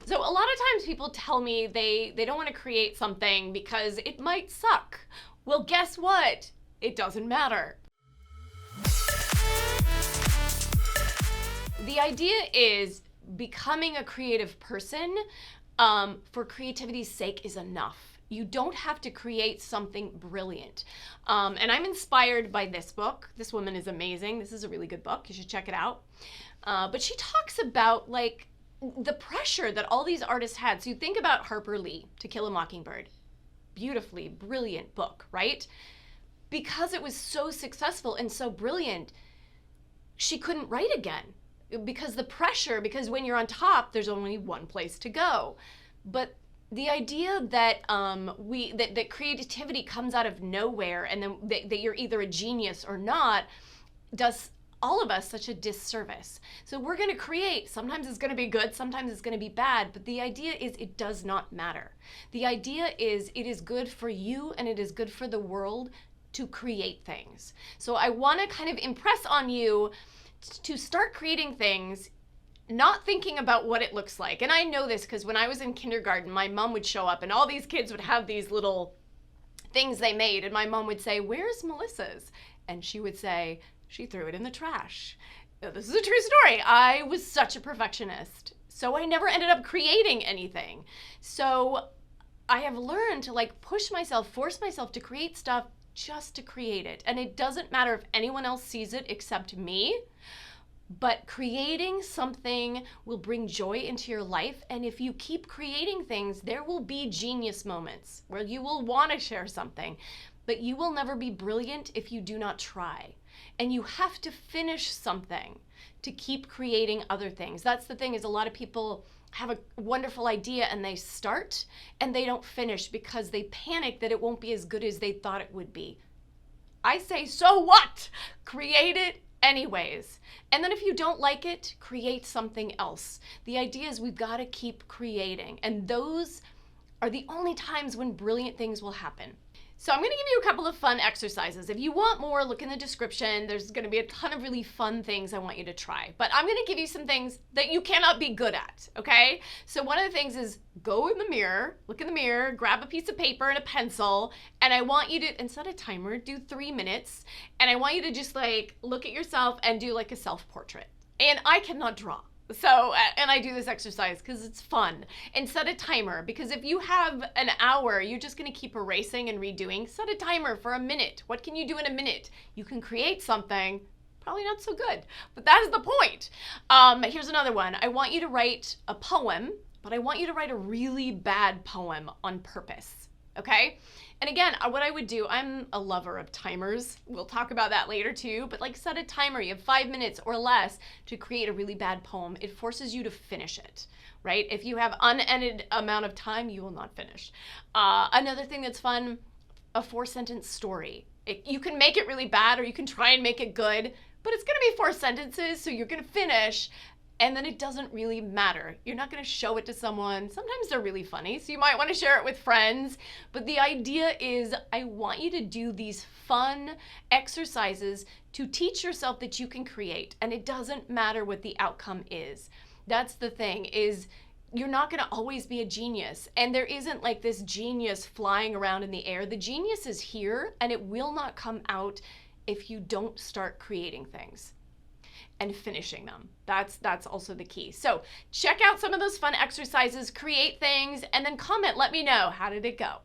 So a lot of times people tell me they don't want to create something because it might suck. Well, guess what? It doesn't matter. The idea is becoming a creative person for creativity's sake is enough. You don't have to create something brilliant. And I'm inspired by this book. This woman is amazing. This is a really good book. You should check it out. But she talks about like the pressure that all these artists had. So you think about Harper Lee, To Kill a Mockingbird. Beautifully, brilliant book, right? Because it was so successful and so brilliant, she couldn't write again. Because the pressure, because when you're on top, there's only one place to go. But the idea that that creativity comes out of nowhere and then that you're either a genius or not does all of us such a disservice. So we're going to create. Sometimes it's going to be good, sometimes it's going to be bad, but the idea is it does not matter. The idea is it is good for you and it is good for the world to create things. So I want to kind of impress on you to start creating things, not thinking about what it looks like. And I know this because when I was in kindergarten, my mom would show up and all these kids would have these little things they made. And my mom would say, "Where's Melissa's?" And she would say, "She threw it in the trash." Now, this is a true story. I was such a perfectionist. So I never ended up creating anything. So I have learned to like push myself, force myself to create stuff just to create it. And it doesn't matter if anyone else sees it except me. But creating something will bring joy into your life. And if you keep creating things, there will be genius moments where you will want to share something. But you will never be brilliant if you do not try. And you have to finish something to keep creating other things. That's the thing, is a lot of people have a wonderful idea and they start and they don't finish because they panic that it won't be as good as they thought it would be. I say, so what? Create it anyways. And then if you don't like it, create something else. The idea is we've got to keep creating. And those are the only times when brilliant things will happen. So I'm going to give you a couple of fun exercises. If you want more, look in the description. There's going to be a ton of really fun things I want you to try. But I'm going to give you some things that you cannot be good at, okay? So one of the things is go in the mirror, look in the mirror, grab a piece of paper and a pencil, and I want you to, instead of timer, do 3 minutes, and I want you to just like look at yourself and do like a self-portrait. And I cannot draw. So, and I do this exercise because it's fun. And set a timer, because if you have an hour, you're just going to keep erasing and redoing. Set a timer for a minute. What can you do in a minute? You can create something, probably not so good, but that is the point. Here's another one. I want you to write a poem, but I want you to write a really bad poem on purpose, okay? And again, what I would do, I'm a lover of timers. We'll talk about that later too, but like set a timer. You have 5 minutes or less to create a really bad poem. It forces you to finish it, right? If you have unended amount of time, you will not finish. Another thing that's fun, a 4-sentence story. You can make it really bad or you can try and make it good, but it's gonna be 4 sentences, so you're gonna finish. And then it doesn't really matter. You're not going to show it to someone. Sometimes they're really funny, so you might want to share it with friends. But the idea is I want you to do these fun exercises to teach yourself that you can create. And it doesn't matter what the outcome is. That's the thing, is you're not going to always be a genius. And there isn't like this genius flying around in the air. The genius is here, and it will not come out if you don't start creating things and finishing them. That's also the key. So check out some of those fun exercises, create things, and then comment, let me know, how did it go?